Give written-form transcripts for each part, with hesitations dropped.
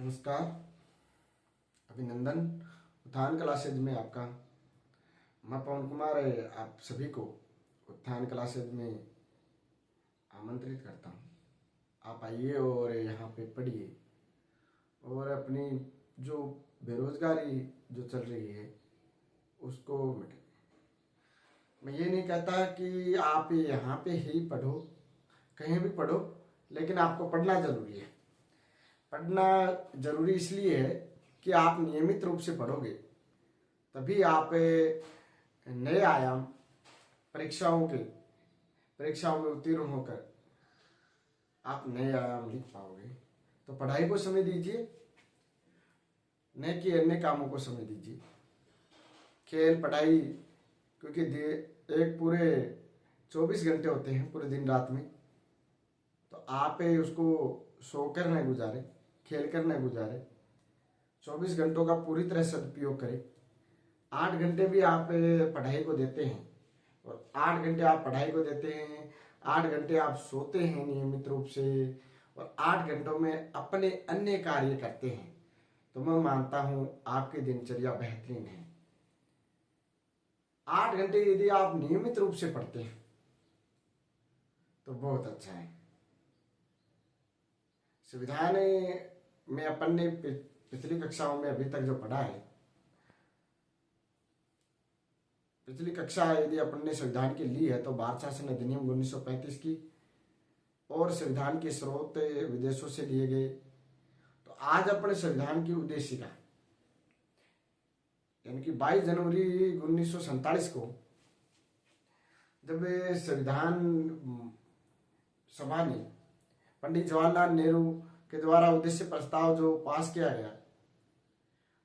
नमस्कार, अभिनंदन। उत्थान क्लासेज में आपका मैं पवन कुमार आप सभी को उत्थान क्लासेज में आमंत्रित करता हूँ। आप आइए और यहाँ पे पढ़िए और अपनी जो बेरोजगारी जो चल रही है उसको मिटाइए। मैं ये नहीं कहता कि आप यहाँ पे ही पढ़ो, कहीं भी पढ़ो, लेकिन आपको पढ़ना जरूरी है। पढ़ना जरूरी इसलिए है कि आप नियमित रूप से पढ़ोगे तभी आप नए आयाम परीक्षाओं में उत्तीर्ण होकर आप नए आयाम लिख पाओगे। तो पढ़ाई को समय दीजिए, न कि अन्य कामों को समय दीजिए। खेल, पढ़ाई, क्योंकि एक पूरे 24 घंटे होते हैं पूरे दिन रात में, तो आप उसको सोकर न गुजारे, खेल कर न गुजारे। 24 घंटों का पूरी तरह सदुपयोग करें। 8 घंटे भी आप पढ़ाई को देते हैं और 8 घंटे आप पढ़ाई को देते हैं, 8 घंटे आप सोते हैं नियमित रूप से और 8 घंटों में अपने अन्य कार्य करते हैं, तो मैं मानता हूं आपकी दिनचर्या बेहतरीन है। 8 घंटे यदि आप नियमित रूप से पढ़ते हैं तो बहुत अच्छा है। संविधान में अपन ने पिछली कक्षाओं में अभी तक जो पढ़ा है, पिछली कक्षा यदि अपन ने संविधान की ली है तो भारत शासन अधिनियम 1935 की और संविधान के स्रोत विदेशों से लिए गए। तो आज अपने संविधान की उद्देशिका यानी कि 22 जनवरी 1947 को जब संविधान सभा ने पंडित जवाहरलाल नेहरू के द्वारा उद्देश्य प्रस्ताव जो पास किया गया,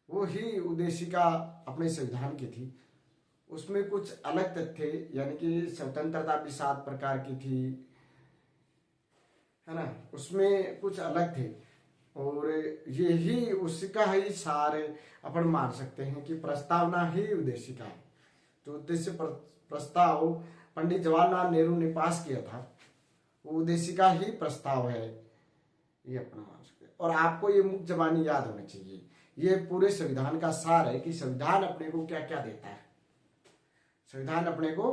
वो ही उद्देशिका अपने संविधान की थी। उसमें कुछ अलग तथ्य यानी कि स्वतंत्रता भी 7 प्रकार की थी, है ना, उसमें कुछ अलग थे और ये ही उसका ही सार अपन मान सकते हैं कि प्रस्तावना ही उद्देशिका है। जो उद्देश्य प्रस्ताव पंडित जवाहरलाल नेहरू ने पास किया था वो उद्देशिका ही प्रस्ताव है, ये अपना मान सकते हैं। और आपको ये मुक्त जबानी याद होनी चाहिए। ये पूरे संविधान का सार है कि संविधान अपने को क्या क्या देता है, संविधान अपने को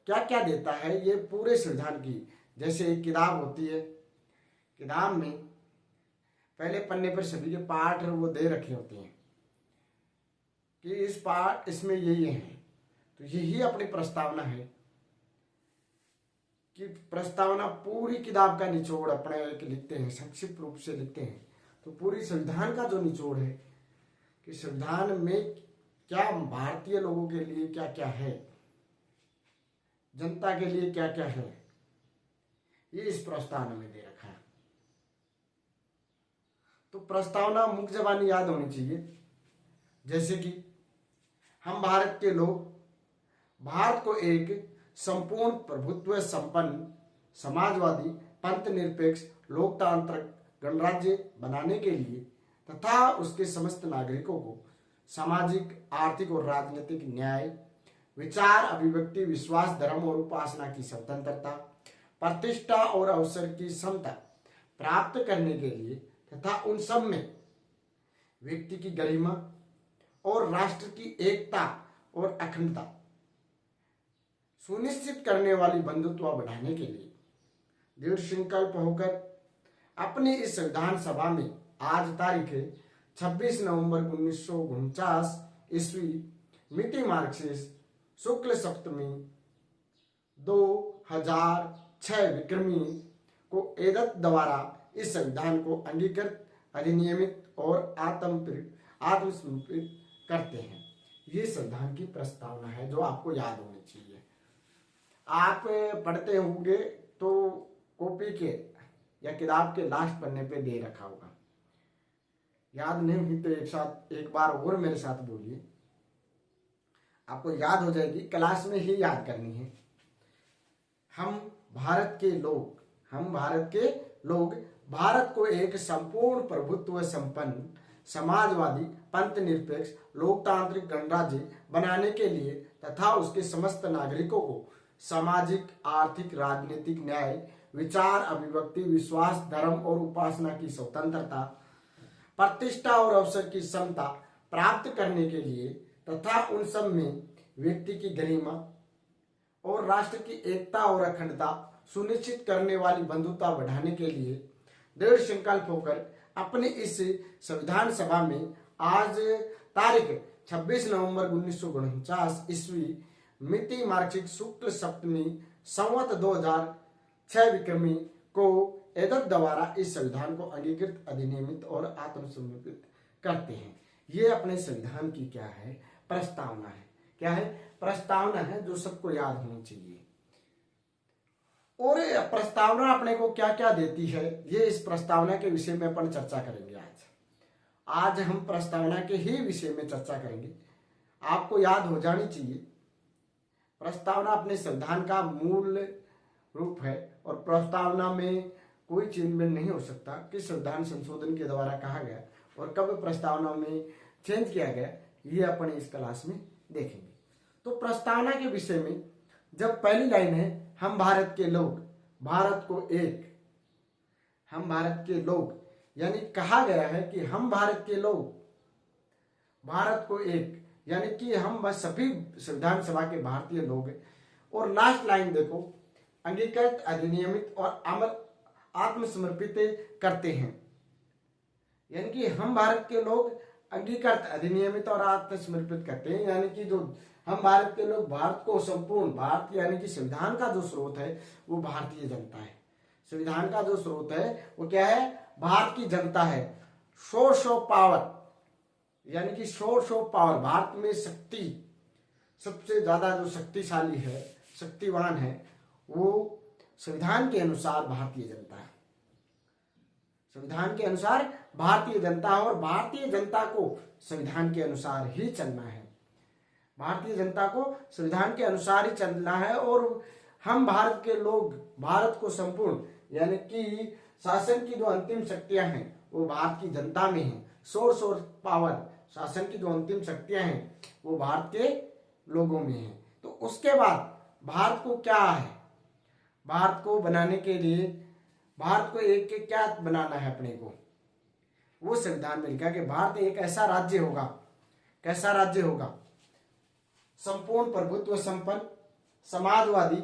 क्या क्या देता है। ये पूरे संविधान की, जैसे एक किताब होती है, किताब में पहले पन्ने पर सभी के पाठ वो दे रखे होते हैं कि इस पाठ इसमें ये है, तो यही अपनी प्रस्तावना है कि प्रस्तावना पूरी किताब का निचोड़ अपने एक लिखते हैं, संक्षिप्त रूप से लिखते हैं। तो पूरी संविधान का जो निचोड़ है कि संविधान में क्या भारतीय लोगों के लिए क्या क्या है, जनता के लिए क्या क्या है, ये इस प्रस्तावना में दे रखा है। तो प्रस्तावना मुक्त जबानी याद होनी चाहिए। जैसे कि हम भारत के लोग भारत को एक संपूर्ण प्रभुत्व संपन्न समाजवादी पंथ निरपेक्ष लोकतांत्रिक गणराज्य बनाने के लिए तथा उसके समस्त नागरिकों को सामाजिक, आर्थिक और राजनीतिक न्याय, विचार, अभिव्यक्ति, विश्वास, धर्म और उपासना की स्वतंत्रता, प्रतिष्ठा और अवसर की समता प्राप्त करने के लिए तथा उन सब में व्यक्ति की गरिमा और राष्ट्र की एकता और अखंडता सुनिश्चित करने वाली बंधुत्व बढ़ाने के लिए दृढ़ संकल्प होकर अपनी इस संविधान सभा में आज तारीख 26 नवंबर 1949 ईस्वी मिति मार्क्सिस शुक्ल सप्तमी 2006 विक्रमी को एदत द्वारा इस संविधान को अंगीकृत, अधिनियमित और आत्मसमर्पित करते हैं। ये संविधान की प्रस्तावना है जो आपको याद होनी चाहिए। आप पढ़ते होंगे तो कॉपी के या किताब के लास्ट पन्ने पे दे रखा होगा। याद नहीं हुई तो एक बार और मेरे साथ बोलिए, आपको याद हो जाएगी। क्लास में ही याद करनी है। हम भारत के लोग भारत को एक संपूर्ण प्रभुत्व संपन्न समाजवादी पंथ निरपेक्ष लोकतांत्रिक गणराज्य बनाने के लिए तथा उसके समस्त नागरिकों को सामाजिक, आर्थिक, राजनीतिक न्याय, विचार, अभिव्यक्ति, विश्वास, धर्म और उपासना की स्वतंत्रता, प्रतिष्ठा और अवसर की क्षमता प्राप्त करने के लिए तथा उन सब में व्यक्ति की गरिमा और राष्ट्र की एकता और अखंडता सुनिश्चित करने वाली बंधुता बढ़ाने के लिए दृढ़ संकल्प होकर अपने इस संविधान सभा में आज तारीख 26 नवंबर 1949 ईस्वी मिति मार्गशीर्ष शुक्ल सप्तमी संवत 2006 विक्रमी को एतद द्वारा इस संविधान को अंगीकृत अधिनियमित और आत्मसमर्पित करते हैं। ये अपने संविधान की क्या है, प्रस्तावना है। क्या है? प्रस्तावना है, जो सबको याद होनी चाहिए। और प्रस्तावना अपने को क्या क्या देती है, ये इस प्रस्तावना के विषय में अपन चर्चा करेंगे। आज हम प्रस्तावना के ही विषय में चर्चा करेंगे। आपको याद हो जानी चाहिए, प्रस्तावना अपने संविधान का मूल रूप है और प्रस्तावना में कोई चेंजमेंट नहीं हो सकता कि संविधान संशोधन के द्वारा कहा गया और कब प्रस्तावना में चेंज किया गया, ये अपन इस क्लास में देखेंगे। तो प्रस्तावना के विषय में जब पहली लाइन है, हम भारत के लोग, भारत को एक, हम भारत के लोग, यानी कहा गया है कि हम भारत के लोग, भारत को एक, यानी कि हम बस सभी संविधान सभा के भारतीय लोग हैं। और लास्ट लाइन देखो, अंगीकृत अधिनियमित और अमर आत्मसमर्पित करते हैं, यानी कि हम भारत के लोग अंगीकृत अधिनियमित और आत्मसमर्पित करते हैं, यानी कि जो हम भारत के लोग, भारत को संपूर्ण, भारत यानी कि संविधान का जो स्रोत है वो भारतीय जनता है। संविधान का जो स्रोत है वो क्या है? भारत की जनता है। सोर्स ऑफ पावर, यानी कि सोर्स ऑफ पावर, भारत में शक्ति सबसे ज्यादा जो शक्तिशाली है, शक्तिवान है, वो संविधान के अनुसार भारतीय जनता है। संविधान के अनुसार भारतीय जनता, और भारतीय जनता को संविधान के अनुसार ही चलना है। भारतीय जनता को संविधान के अनुसार ही चलना है। और हम भारत के लोग, भारत को संपूर्ण, यानी कि शासन की जो अंतिम शक्तियां हैं वो भारत की जनता में है। सोर्स और पावर, शासन की जो अंतिम शक्तियां हैं वो भारत के लोगों में है। तो उसके बाद भारत को क्या है, भारत को बनाने के लिए, भारत को एक क्या बनाना है अपने को, वो संविधान में लिखा कि भारत एक ऐसा राज्य होगा। कैसा राज्य होगा? संपूर्ण प्रभुत्व संपन्न, समाजवादी,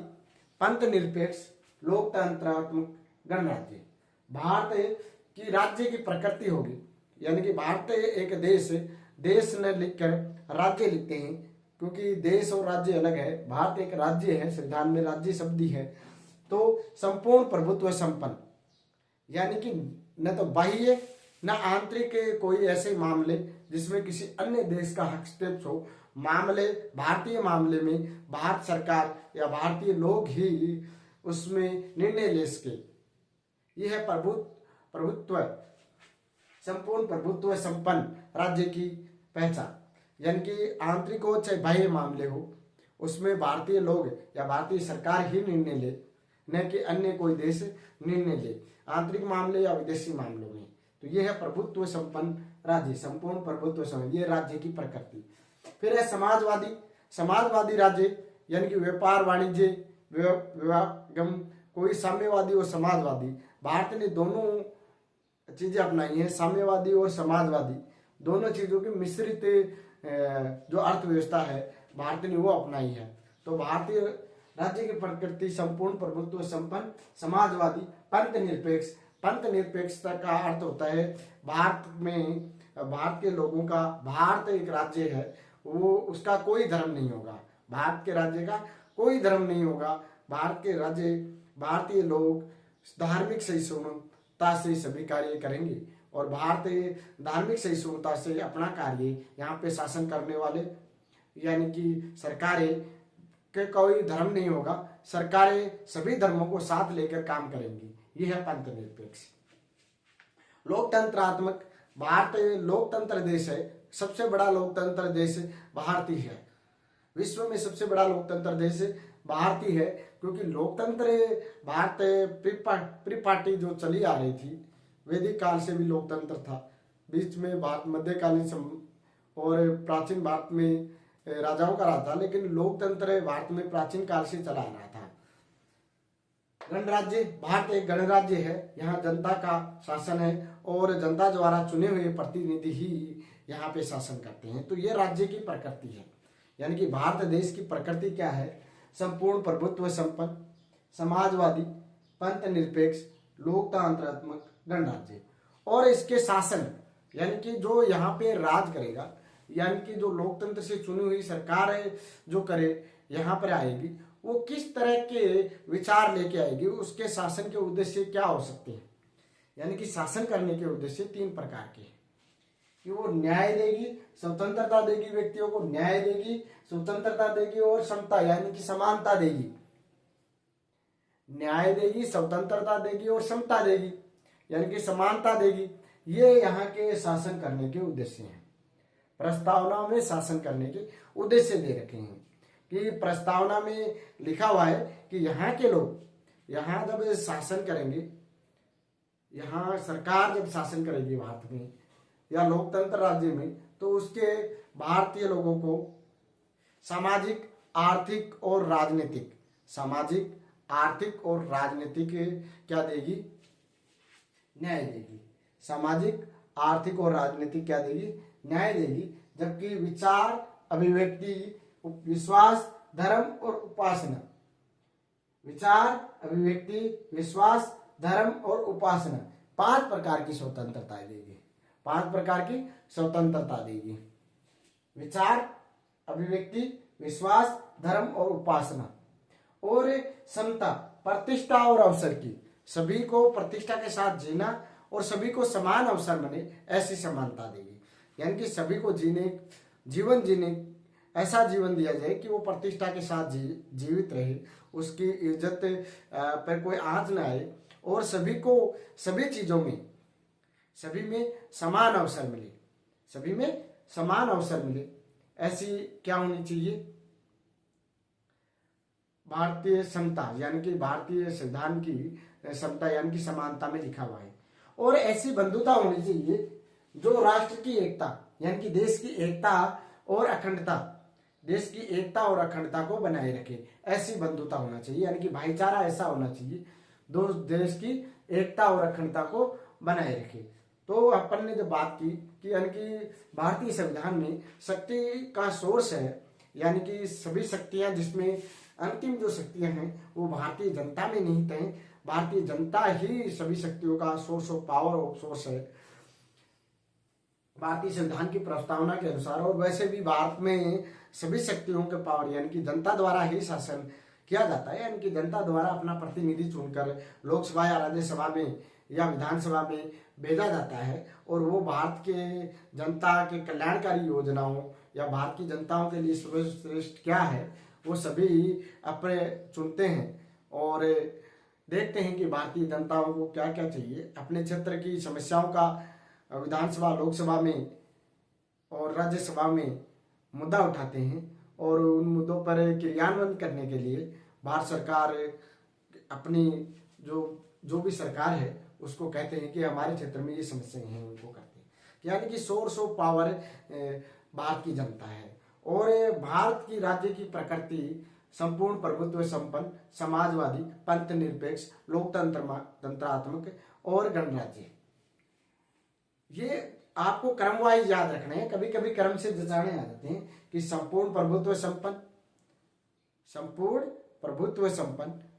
पंथ निरपेक्ष, लोकतंत्रात्मक गणराज्य। भारत की राज्य की प्रकृति होगी, यानी कि भारत एक देश, देश न लिखकर राज्य लिखते हैं, क्योंकि देश और राज्य अलग है। भारत एक राज्य है, संविधान में राज्य शब्द ही है। तो संपूर्ण प्रभुत्व संपन्न, यानी कि न तो बाह्य न आंतरिक कोई ऐसे मामले जिसमें किसी अन्य देश का हस्तक्षेप हो, मामले भारतीय मामले में भारत सरकार या भारतीय लोग ही उसमें निर्णय ले सके। यह है प्रभुत्व, संपूर्ण प्रभुत्व संपन्न राज्य की पहचान, यानी कि आंतरिक हो चाहे बाह्य मामले हो, उसमें भारतीय लोग या भारतीय सरकार ही निर्णय ले, न कि अन्य कोई देश निर्णय ले, आंतरिक मामले या विदेशी मामलों में। तो यह है प्रभुत्व संपन्न राज्य, संपूर्ण प्रभुत्व संपन्न, ये राज्य की प्रकृति। फिर है समाजवादी, समाजवादी राज्य, यानी कि व्यापार वाणिज्य विवागम, कोई साम्यवादी और समाजवादी। भारत ने दोनों चीजें अपनाई हैं, साम्यवादी और समाजवादी, दोनों चीजों की मिश्रित जो अर्थव्यवस्था है भारत ने वो अपनाई है। तो भारतीय राज्य की प्रकृति संपूर्ण प्रभुत्व संपन्न, समाजवादी, पंथ निरपेक्ष। पंथ निरपेक्षता का अर्थ होता है भारत में, भारत के लोगों का, भारत एक राज्य है, वो उसका कोई धर्म नहीं होगा, भारत के राज्य का कोई धर्म नहीं होगा। भारत के राज्य, भारतीय लोग धार्मिक सहिष्णुता से सभी कार्य करेंगे और भारतीय धार्मिक सहिष्णुता से अपना कार्य, यहाँ पे शासन करने वाले यानी कि सरकारें के कोई धर्म नहीं होगा, सरकारें सभी धर्मों को साथ लेकर काम करेंगी। यह है पंथ निरपेक्ष। लोकतंत्रात्मक, भारत लोकतंत्र देश है, सबसे बड़ा लोकतंत्र देश भारत ही है, विश्व में सबसे बड़ा लोकतंत्र देश भारत ही है, क्योंकि लोकतंत्र भारत प्री पार्टी जो चली आ रही थी, वैदिक काल से भी लोकतंत्र था, बीच में भारत मध्यकालीन और प्राचीन भारत में राजाओं का राज था, लेकिन लोकतंत्र भारत में प्राचीन काल से चला आ रहा था। गणराज्य, भारत एक गणराज्य है। यहाँ जनता का शासन है और जनता द्वारा चुने हुए प्रतिनिधि ही यहाँ पे शासन करते हैं। तो ये राज्य की प्रकृति है, यानी कि भारत देश की प्रकृति क्या है? संपूर्ण प्रभुत्व संपन्न, समाजवादी, पंथ निरपेक्ष, लोकतंत्रात्मक गणराज्य। और इसके शासन यानी कि जो यहाँ पे राज करेगा, यानी कि जो लोकतंत्र से चुनी हुई सरकार है जो करे यहाँ पर आएगी, वो किस तरह के विचार लेके आएगी, उसके शासन के उद्देश्य क्या हो सकते हैं। यानी कि शासन करने के उद्देश्य 3 प्रकार के हैं कि वो न्याय देगी, स्वतंत्रता देगी, व्यक्तियों को न्याय देगी, स्वतंत्रता देगी और समता यानी कि समानता देगी। न्याय देगी, स्वतंत्रता देगी और समता देगी यानी कि समानता देगी। ये यहाँ के शासन करने के उद्देश्य हैं। प्रस्तावना में शासन करने के उद्देश्य दे रखे हैं कि प्रस्तावना में लिखा हुआ है कि यहाँ के लोग यहाँ जब शासन करेंगे, यहाँ सरकार जब शासन करेगी भारत में या लोकतंत्र राज्य में, तो उसके भारतीय लोगों को सामाजिक, आर्थिक और राजनीतिक, सामाजिक, आर्थिक और राजनीतिक क्या देगी? न्याय देगी। सामाजिक, आर्थिक और राजनीतिक क्या देगी? न्याय देगी। जबकि विचार, अभिव्यक्ति, विश्वास, धर्म और उपासना, विचार, अभिव्यक्ति, विश्वास, धर्म और उपासना 5 प्रकार की स्वतंत्रता देगी। 5 प्रकार की स्वतंत्रता देगी। विचार, अभिव्यक्ति, विश्वास, धर्म और उपासना। और समता, प्रतिष्ठा और अवसर की, सभी को प्रतिष्ठा के साथ जीना और सभी को समान अवसर मिले, ऐसी समानता देगी। यानी कि सभी को जीवन जीने ऐसा जीवन दिया जाए कि वो प्रतिष्ठा के साथ जीवित रहे, उसकी इज्जत पर कोई आंच न आए और सभी को सभी चीजों में, सभी में समान अवसर मिले, सभी में समान अवसर मिले, ऐसी क्या होनी चाहिए? भारतीय समता यानी कि भारतीय संविधान की समता यानी कि समानता में लिखा हुआ है। और ऐसी बंधुता होनी चाहिए जो राष्ट्र की एकता यानी कि देश की एकता और अखंडता, देश की एकता और अखंडता को बनाए रखे, ऐसी बंधुता होना चाहिए। यानी कि भाईचारा ऐसा होना चाहिए दो देश की एकता और अखंडता को बनाए रखे। तो अपन ने जो बात की कि यानी कि भारतीय संविधान में शक्ति का सोर्स है, यानी कि सभी शक्तियां, जिसमें अंतिम जो शक्तियां हैं वो भारतीय जनता में निहित हैं। भारतीय जनता ही सभी शक्तियों का source of power of source है भारतीय संविधान की प्रस्तावना के अनुसार। और वैसे भी भारत में सभी शक्तियों के पावर यानी कि जनता द्वारा ही शासन किया जाता है। यानी कि जनता द्वारा अपना प्रतिनिधि चुनकर लोकसभा या राज्यसभा में या विधानसभा में भेजा जाता है और वो भारत के जनता के कल्याणकारी योजनाओं या भारत की जनताओं के लिए सर्वश्रेष्ठ क्या है वो सभी अपने चुनते हैं और देखते हैं कि भारतीय जनताओं को क्या क्या चाहिए। अपने क्षेत्र की समस्याओं का विधानसभा, लोकसभा में और राज्यसभा में मुद्दा उठाते हैं और उन मुद्दों पर क्रियान्वयन करने के लिए भारत सरकार अपनी जो भी सरकार है उसको कहते हैं कि हमारे क्षेत्र में ये समस्याएं हैं, उनको करते हैं। यानी कि सोर्स ऑफ पावर भारत की जनता है। और भारत की राज्य की प्रकृति संपूर्ण प्रभुत्व संपन्न, समाजवादी, पंथ निरपेक्ष, लोकतंत्रात्मक और गणराज्य। ये आपको क्रम वाइज याद रखना है, कभी कभी क्रम से जचाने आ जाते हैं कि संपूर्ण प्रभुत्व संपन्न,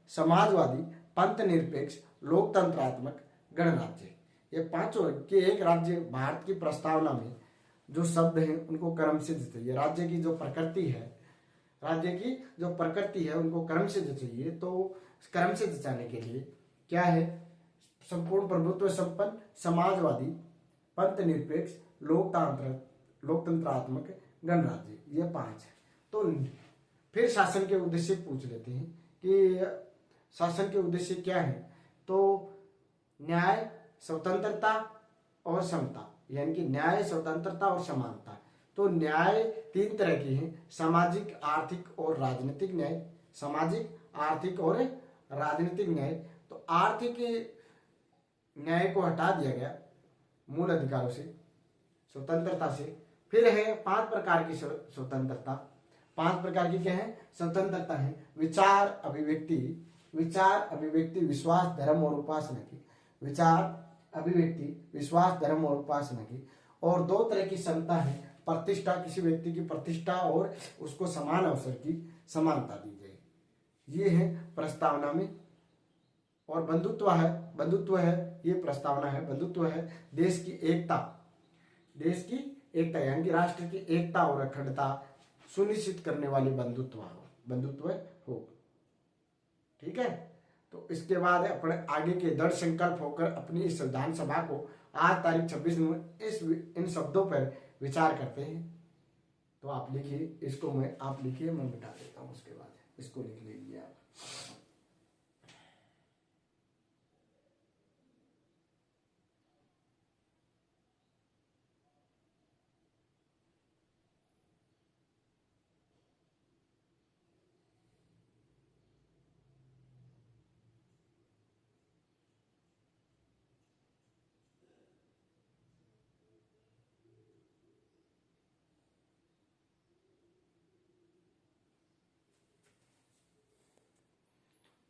समाजवादी, पंथ निरपेक्ष, लोकतंत्रात्मक, गणराज्य। ये 5 के एक राज्य भारत की प्रस्तावना में जो शब्द हैं उनको क्रम से जचाइए। राज्य की जो प्रकृति है उनको क्रम से जचाइए। तो क्रम से जचाने के लिए क्या है? संपूर्ण प्रभुत्व संपन्न, समाजवादी, पंथ निरपेक्ष, लोकतंत्रात्मक, गणराज्य, ये 5 है। तो फिर शासन के उद्देश्य पूछ लेते हैं कि शासन के उद्देश्य क्या है? तो न्याय, स्वतंत्रता और समता, यानी कि न्याय, स्वतंत्रता और समानता। तो न्याय 3 तरह की है, सामाजिक, आर्थिक और राजनीतिक न्याय। सामाजिक, आर्थिक और राजनीतिक न्याय। तो आर्थिक न्याय को हटा दिया गया मूल अधिकारों से, स्वतंत्रता से। फिर है 5 प्रकार की स्वतंत्रता। 5 प्रकार की क्या है? स्वतंत्रता है। विचार, अभिव्यक्ति, विचार, अभिव्यक्ति, विश्वास, धर्म और उपासना की। विचार, अभिव्यक्ति, विश्वास, धर्म और उपासना की। और दो तरह की क्षमता है, प्रतिष्ठा, किसी व्यक्ति की प्रतिष्ठा और उसको समान अवसर की समानता दी जाए, ये है प्रस्तावना में। और बंधुत्व है, ये प्रस्तावना है। बंधुत्व है देश की एकता, देश की एकता यानी कि राष्ट्र की एकता और अखंडता सुनिश्चित करने वाली बंधुत्व हो। ठीक है, तो इसके बाद अपने आगे के दृढ़ संकल्प होकर अपनी इस संविधान सभा को आज तारीख 26 नवंबर इन शब्दों पर विचार करते हैं। तो आप लिखिए, इसको आप लिखिए, मैं मिटा देता हूँ, उसके बाद इसको लिख लीजिए आप।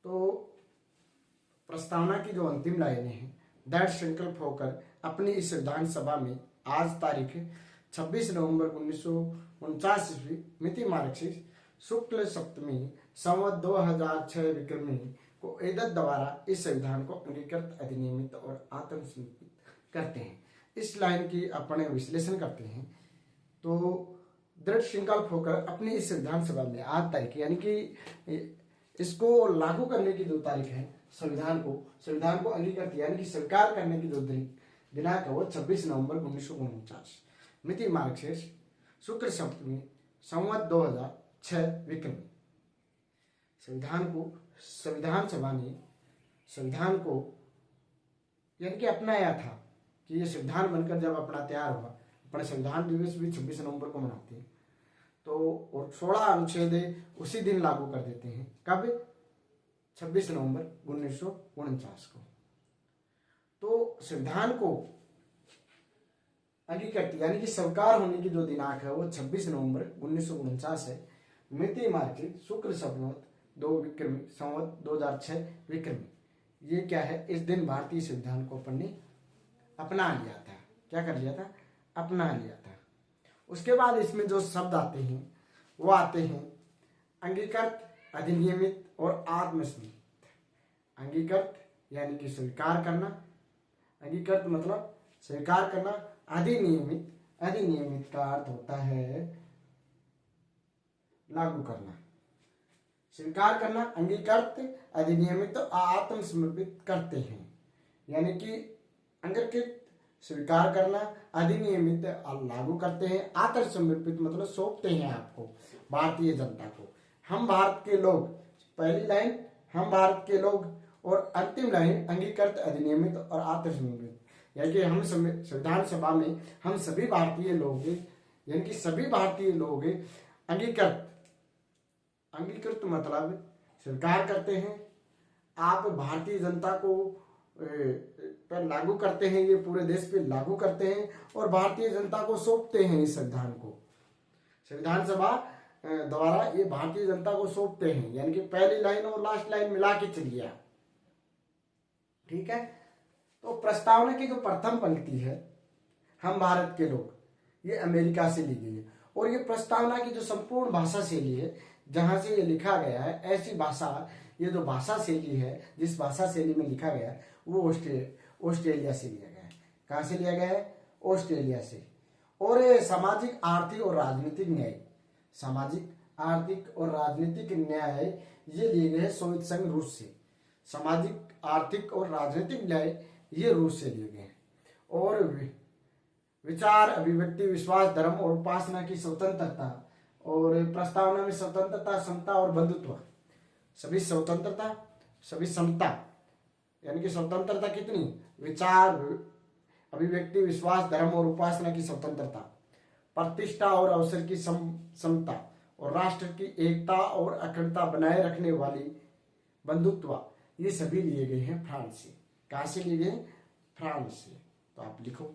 तो प्रस्तावना की जो अंतिम लाइनें हैं, दृढ़ संकल्प होकर अपनी इस संविधान सभा में आज तारीख 26 नवंबर 1949 ईस्वी मिति मार्क्सिस्ट शुक्ल सप्तमी संवत 2006 विक्रमी को एदत द्वारा इस संविधान को अंगीकृत, अधिनियमित और आत्मसमर्पित करते हैं। इस लाइन की अपने विश्लेषण करते हैं। तो दृढ़ संकल्प होकर अपनी इस संविधान सभा में आज तारीख यानी कि इसको लागू करने की जो तारीख है, संविधान को अंगीकृत यानी कि स्वीकार करने की जो दिनांक है वो 26 नवंबर 1949 मिति मार्क्सिस्ट शुक्ल सप्तमी संवत 2006 विक्रमी। संविधान को यानी कि अपनाया था कि ये संविधान बनकर जब अपना तैयार हुआ, अपने संविधान दिवस भी 26 नवंबर को मनाते हैं, तो और 16 अनुच्छेद उसी दिन लागू कर देते हैं। कब? 26 नवंबर 1949 को। तो संविधान को अंगीकृत यानी कि स्वीकार होने की जो दिनांक है वो 26 नवंबर 1949 है। मिति मार्क्सिस्ट शुक्ल संवत 2 विक्रमी संवत 2006 विक्रमी। ये क्या है? इस दिन भारतीय संविधान को अपन ने अपना लिया था। क्या कर लिया था? अपना लिया था। उसके बाद इसमें जो शब्द आते हैं वो आते हैं अंगीकृत, अधिनियमित और आत्मसमर्पित। अंगीकृत यानी कि स्वीकार करना, अंगीकृत मतलब स्वीकार करना। अधिनियमित का अर्थ होता है लागू करना। स्वीकार करना, अंगीकृत, अधिनियमित और आत्मसमर्पित करते हैं यानी कि अंगीकृत स्वीकार करना, अधिनियमित लागू करते हैं, आत्मसमर्पित मतलब सौंपते हैं आपको, भारतीय जनता को। हम भारत के लोग, पहली लाइन हम भारत के लोग और अंतिम लाइन अंगीकृत, अधिनियमित और आत्मसमर्पित यानी कि हम संविधान सभा में हम सभी भारतीय लोग यानी कि सभी भारतीय लोग अंगीकृत मतलब स्वीकार करते हैं। आप भारतीय जनता को पर लागू करते हैं, ये पूरे देश पे लागू करते हैं और भारतीय जनता को सौंपते हैं इस संविधान को। संविधान सभा द्वारा ये भारतीय जनता को सौंपते हैं यानी कि पहली लाइन और लास्ट लाइन मिला के चलिए आप। ठीक है, तो प्रस्तावना की जो प्रथम पंक्ति है हम भारत के लोग, ये अमेरिका से ली गई है और ये प्रस्तावना की जो संपूर्ण भाषा शैली है जहां से ये लिखा गया है, ऐसी भाषा, ये जो भाषा शैली है जिस भाषा शैली में लिखा गया है वो ऑस्ट्रेलिया से लिया गया है। कहां से लिया गया है? ऑस्ट्रेलिया से। और सामाजिक, आर्थिक और राजनीतिक न्याय, सामाजिक, आर्थिक और राजनीतिक न्याय ये लिए गए हैं सोवियत संघ रूस से। सामाजिक, आर्थिक और राजनीतिक न्याय ये रूस से लिए गए हैं। और विचार, अभिव्यक्ति, विश्वास, धर्म और उपासना की स्वतंत्रता, और प्रस्तावना में स्वतंत्रता, समता और बंधुत्व, सभी स्वतंत्रता, सभी समता यानी कि स्वतंत्रता कितनी? विचार, अभिव्यक्ति, विश्वास, धर्म और उपासना की स्वतंत्रता, प्रतिष्ठा और अवसर की समता और राष्ट्र की एकता और अखंडता बनाए रखने वाली बंधुत्व, ये सभी लिए गए हैं फ्रांस से। कहां से लिए गए? फ्रांस से। तो आप लिखो,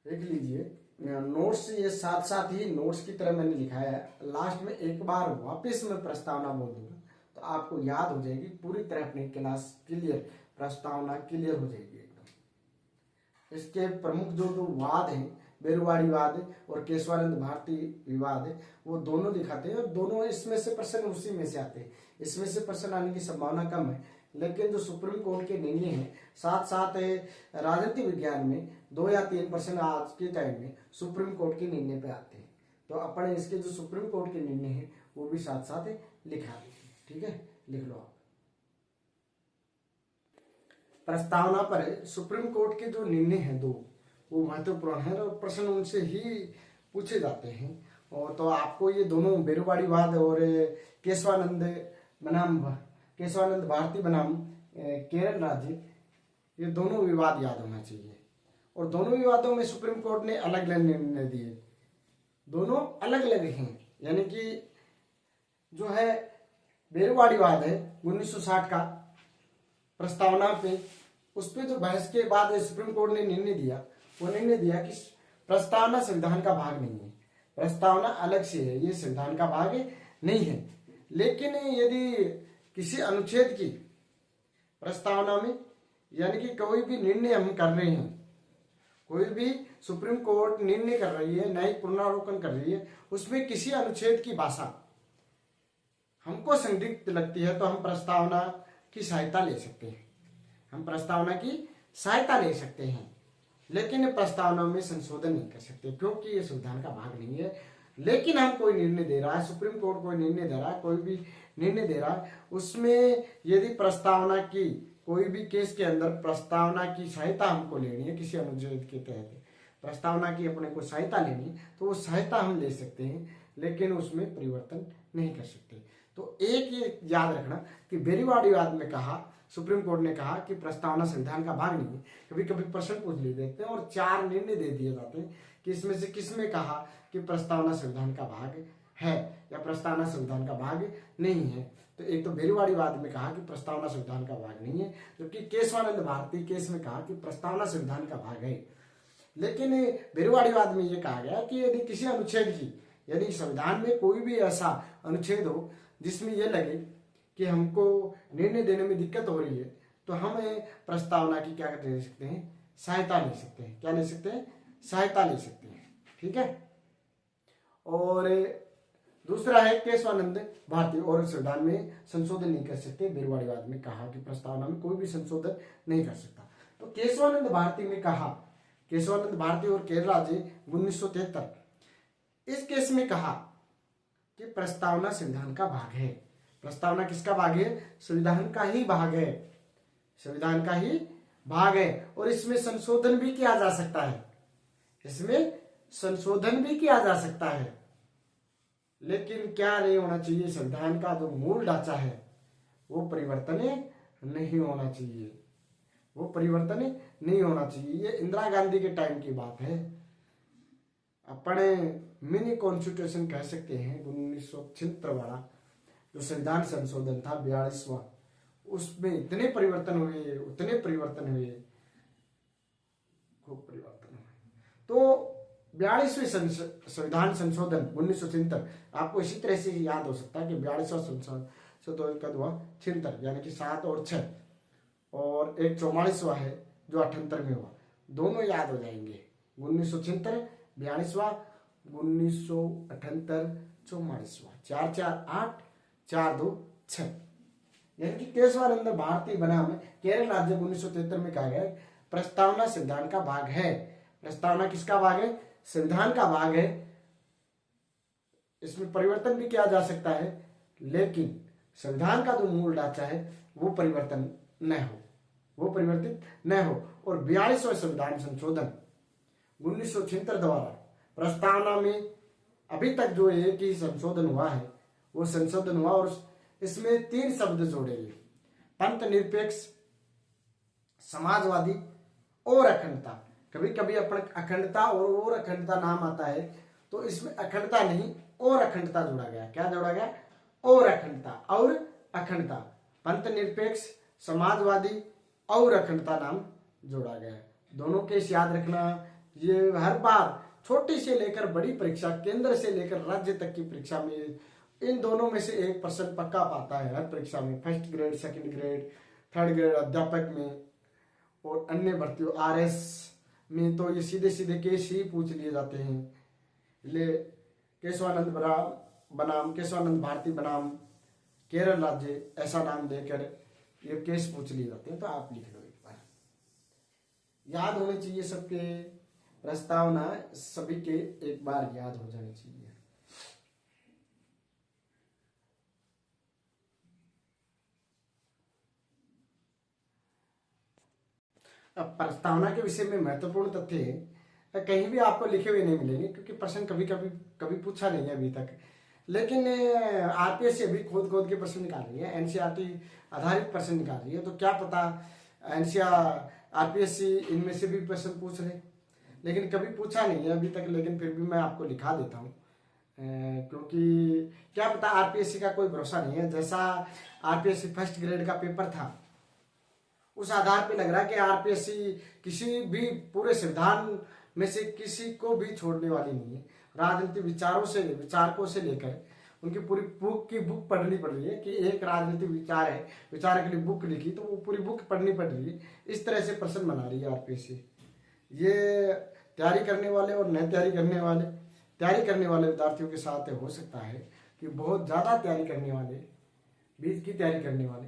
लिख लीजिए, नोट्स ये साथ साथ ही नोट्स की तरह मैंने लिखा है। लास्ट में एक बार वापस मैं प्रस्तावना बोल दूंगा तो आपको याद हो जाएगी पूरी तरह, अपनी क्लास क्लियर, प्रस्तावना क्लियर हो जाएगी एकदम। इसके प्रमुख जो दो वाद हैं, बेरुवाड़ी वाद और केशवानंद भारती विवाद है, वो दोनों दिखाते हैं और दोनों इसमें से प्रश्न उसी में से आते हैं। इसमें से प्रश्न आने की संभावना कम है, लेकिन जो सुप्रीम कोर्ट के निर्णय हैं, साथ साथ राजनीति विज्ञान में 2 या 3 प्रश्न आज के टाइम में सुप्रीम कोर्ट के निर्णय पे आते हैं। तो अपन इसके जो सुप्रीम कोर्ट के निर्णय हैं वो भी साथ साथ लिखा देंगे। ठीक है, लिख लो आप। प्रस्तावना पर सुप्रीम कोर्ट के जो निर्णय हैं दो, वो महत्वपूर्ण है और प्रश्न उनसे ही पूछे जाते हैं। और तो आपको ये दोनों बेरुवाड़ी वाद और केशवानंद भारती बनाम केरल राज्य, ये दोनों विवाद याद होना चाहिए। और दोनों विवादों में सुप्रीम कोर्ट ने अलग अलग निर्णय दिए, दोनों अलग अलग हैं। यानी कि जो है बेरुवाड़ी वाद है 1960 का, प्रस्तावना पे उस पे जो बहस के बाद सुप्रीम कोर्ट ने निर्णय दिया, वो निर्णय दिया कि प्रस्तावना संविधान का भाग नहीं है, प्रस्तावना अलग से है, ये संविधान का भाग नहीं है। लेकिन यदि किसी अनुच्छेद की प्रस्तावना में, यानी कि कोई भी निर्णय हम कर रहे हैं, कोई भी सुप्रीम कोर्ट निर्णय कर रही है, न्यायिक पुनरावलोकन कर रही है, उसमें किसी अनुच्छेद की भाषा हमको संदिग्ध लगती है तो हम प्रस्तावना की सहायता ले सकते हैं, हम प्रस्तावना की सहायता ले सकते हैं। लेकिन प्रस्तावना में संशोधन नहीं कर सकते क्योंकि ये संविधान का भाग नहीं है। लेकिन हम कोई निर्णय दे रहा है, सुप्रीम कोर्ट कोई निर्णय दे रहा है, कोई भी निर्णय दे रहा है, उसमें यदि प्रस्तावना की, कोई भी केस के अंदर प्रस्तावना की सहायता हमको लेनी है, किसी अनुच्छेद के तहत प्रस्तावना की अपने को सहायता लेनी है, तो वो सहायता हम ले सकते हैं, लेकिन उसमें परिवर्तन नहीं कर सकते। तो एक ये याद रखना कि बेरुवाड़ी वाद में कहा, सुप्रीम कोर्ट ने कहा कि प्रस्तावना संविधान का भाग नहीं है। कभी कभी प्रश्न पूछ लिए देते हैं और 4 निर्णय दे दिए जाते हैं कि इसमें से किसमें कहा कि प्रस्तावना संविधान का भाग है या प्रस्तावना संविधान का भाग नहीं है। तो एक तो बेरुवाड़ी वाद में कहा कि प्रस्तावना संविधान का भाग नहीं है, जबकि केशवानंद भारती केस में कहा कि प्रस्तावना संविधान का भाग है। लेकिन बेरुवाड़ी वाद में ये कहा गया कि यदि किसी अनुच्छेद की, यदि संविधान में कोई भी ऐसा अनुच्छेद हो जिसमें यह लगे कि हमको निर्णय देने में दिक्कत हो रही है, तो हम प्रस्तावना की क्या ले सकते हैं, सहायता ले सकते हैं। क्या ले सकते हैं, सहायता ले सकते हैं। ठीक है। और दूसरा है केशवानंद भारती, और संविधान में संशोधन नहीं कर सकते। बेरुवाड़ी वाद में कहा कि प्रस्तावना में कोई भी संशोधन नहीं कर सकता। तो केशवानंद भारती में कहा, केशवानंद भारती और केरल राज्य 1973, इस केस में कहा कि प्रस्तावना संविधान का भाग है। प्रस्तावना किसका भाग है, संविधान का ही भाग है, संविधान का ही भाग है। और इसमें संशोधन भी किया जा सकता है, इसमें संशोधन भी किया जा सकता है। लेकिन क्या नहीं होना चाहिए, संविधान का जो मूल ढांचा है वो परिवर्तन नहीं होना चाहिए, वो परिवर्तन नहीं होना चाहिए। ये इंदिरा गांधी के टाइम की बात है। अपने मिनी कॉन्स्टिट्यूशन कह सकते हैं 1976 वाला जो संविधान संशोधन था 42वां, उसमें इतने परिवर्तन हुए, उतने परिवर्तन हुए, खूब परिवर्तन हुए। तो 42वें संविधान संशोधन 1976 आपको इसी तरह से याद हो सकता है कि 42वां संशोधन कब हुआ, 76, यानी कि 7 और 6, और एक 44वां है जो 78 में हुआ, दोनों याद हो जाएंगे। 1976 42वां, 1978 44वां, 4 4 8 4 2 6, यानी कि केशवानंद भारती बनाम केरल राज्य 1973 में कहा गया प्रस्तावना संविधान का भाग है। प्रस्तावना किसका भाग है, संविधान का भाग है। इसमें परिवर्तन भी किया जा सकता है, लेकिन संविधान का जो मूल ढांचा है वो परिवर्तन न हो, वो परिवर्तित न हो। और 42वां संविधान संशोधन 1976 द्वारा प्रस्तावना में अभी तक जो एक ही संशोधन हुआ है, वो संशोधन हुआ और इसमें 3 शब्द जोड़े गए, पंथ निरपेक्ष, समाजवादी और अखंडता। कभी कभी अपन अखंडता और अखंडता नाम आता है, तो इसमें अखंडता नहीं और अखंडता जोड़ा गया। क्या जोड़ा गया, और अखंडता, और अखंडता, पंथ निरपेक्ष, समाजवादी और अखंडता नाम जोड़ा गया। दोनों केस याद रखना, ये हर बार छोटी से लेकर बड़ी परीक्षा, केंद्र से लेकर राज्य तक की परीक्षा में इन दोनों में से एक प्रश्न पक्का पाता है हर परीक्षा में, first grade, second grade, third grade अध्यापक में और अन्य भर्तियों आरएस में तो ये सीधे सीधे केस ही पूछ लिए जाते हैं। ले केशवानंद बनाम केशवानंद भारती बनाम केरल राज्य, ऐसा नाम देकर ये केस पूछ लिए जाते हैं। तो आप लिख लो, एक बार याद होने चाहिए सबके, प्रस्तावना सभी के एक बार याद हो जानी चाहिए। अब प्रस्तावना के विषय में महत्वपूर्ण तथ्य कहीं भी आपको लिखे हुए नहीं मिलेंगे, क्योंकि प्रश्न कभी पूछा नहीं है अभी तक। लेकिन आरपीएससी अभी खोद के प्रश्न निकाल रही है, एनसीईआरटी आधारित प्रश्न निकाल रही है। तो क्या पता आरपीएससी इनमें से भी प्रश्न पूछ रहे, लेकिन कभी पूछा नहीं है अभी तक। लेकिन फिर भी मैं आपको लिखा देता हूँ, क्योंकि क्या पता, आरपीएससी का कोई भरोसा नहीं है। जैसा आरपीएससी फर्स्ट ग्रेड का पेपर था, उस आधार पे लग रहा है कि आरपीएससी किसी भी पूरे संविधान में से किसी को भी छोड़ने वाली नहीं है। राजनीतिक विचारकों से लेकर उनकी पूरी बुक पढ़नी पड़ रही है कि एक राजनीतिक विचार के लिए बुक लिखी तो वो पूरी बुक पढ़नी पड़ रही है। इस तरह से प्रश्न बना रही है आरपीएससी। ये तैयारी करने वाले और न तैयारी करने वाले विद्यार्थियों के साथ हो सकता है कि बहुत ज़्यादा तैयारी करने वाले, बीच की तैयारी करने वाले,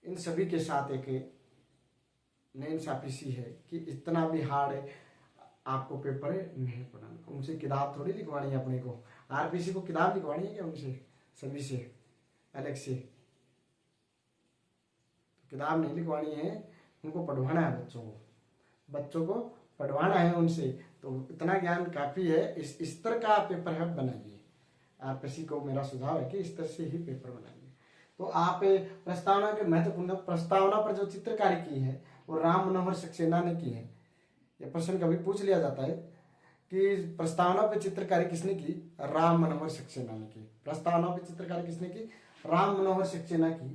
इन सभी के साथ एक नाइंसाफी सी है कि इतना भी हार्ड आपको पेपर नहीं पढ़ाना। उनसे किताब थोड़ी लिखवानी है अपने को, आरपीसी को किताब लिखवानी है क्या उनसे, सभी से अलग से किताब नहीं लिखवानी है, उनको पढ़वाना है बच्चों को पढ़वाना है उनसे। तो इतना ज्ञान काफ़ी है। इस तरह का पेपर है बनाइए। आरपीसी को मेरा सुझाव है कि इस तरह से ही पेपर बनाइए। तो आप प्रस्तावना के महत्वपूर्ण, प्रस्तावना पर जो चित्रकारी की है वो राम मनोहर सक्सेना ने की है। यह प्रश्न कभी पूछ लिया जाता है कि प्रस्तावना पे चित्रकारी किसने की, राम मनोहर सक्सेना ने की। प्रस्तावना पे चित्रकारी किसने की, राम मनोहर सक्सेना की।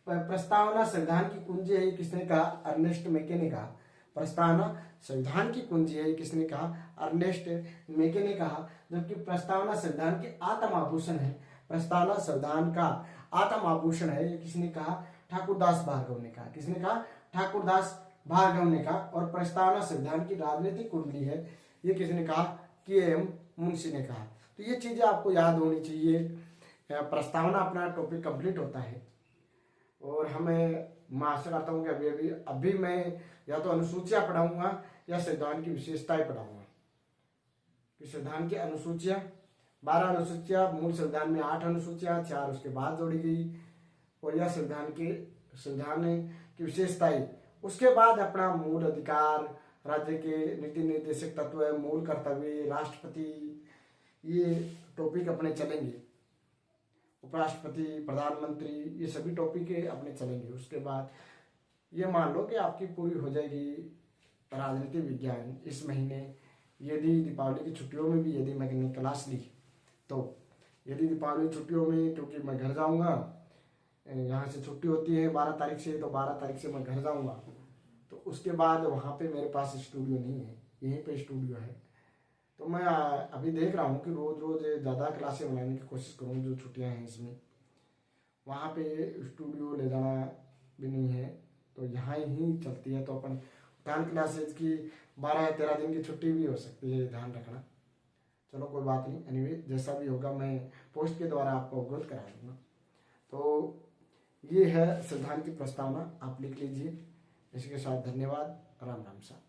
प्रस्तावना संविधान की कुंजी है, किसने कहा, अर्नेस्ट मेके ने कहा। प्रस्तावना संविधान की कुंजी है, किसने कहा, अर्नेस्ट मेके ने कहा। जबकि प्रस्तावना संविधान के आत्म आभूषण है, प्रस्तावना संविधान का आत्म आभूषण है, ये किसने कहा, ठाकुरदास भार्गव ने कहा। किसने कहा, ठाकुरदास भार्गव ने कहा। और प्रस्तावना संविधान की राजनीतिक कुंडली है, ये किसने कहा, के.एम. मुंशी ने कहा। तो ये चीजें आपको याद होनी चाहिए। प्रस्तावना अपना टॉपिक कंप्लीट होता है और मैं आशा करता हूँ कि अभी मैं या तो अनुसूचियां पढ़ाऊंगा या संविधान की विशेषताएं पढ़ाऊंगा। कि संविधान की अनुसूचियां 12 अनुसूचियां, मूल संविधान में 8 अनुसूचियां, 4 उसके बाद जोड़ी गई, और यह संविधान की विशेषताएं। उसके बाद अपना मूल अधिकार, राज्य के नीति निर्देशक तत्व, मूल कर्तव्य, राष्ट्रपति, ये टॉपिक अपने चलेंगे। उपराष्ट्रपति, प्रधानमंत्री, ये सभी टॉपिक अपने चलेंगे। उसके बाद ये मान लो कि आपकी पूरी हो जाएगी राजनीति विज्ञान इस महीने। यदि दीपावली की छुट्टियों में भी यदि मैंने क्लास ली, तो यदि दीपावली छुट्टियों में, क्योंकि मैं घर जाऊंगा, यहाँ से छुट्टी होती है 12 तारीख से, तो 12 तारीख से मैं घर जाऊंगा। तो उसके बाद वहाँ पे मेरे पास स्टूडियो नहीं है, यहीं पे स्टूडियो है। तो मैं अभी देख रहा हूँ कि रोज ज़्यादा क्लासें बनाने की कोशिश करूँ जो छुट्टियाँ हैं इसमें। वहाँ पे स्टूडियो ले जाना भी नहीं है, तो यहाँ ही चलती है। तो अपन उठान क्लासेज की 12 या 13 दिन की छुट्टी भी हो सकती है, ध्यान रखना। चलो कोई बात नहीं, एनीवे जैसा भी होगा मैं पोस्ट के द्वारा आपको अवगत करा दूँगा। तो ये है संविधान की प्रस्तावना, आप लिख लीजिए। इसके साथ धन्यवाद, राम राम साहब।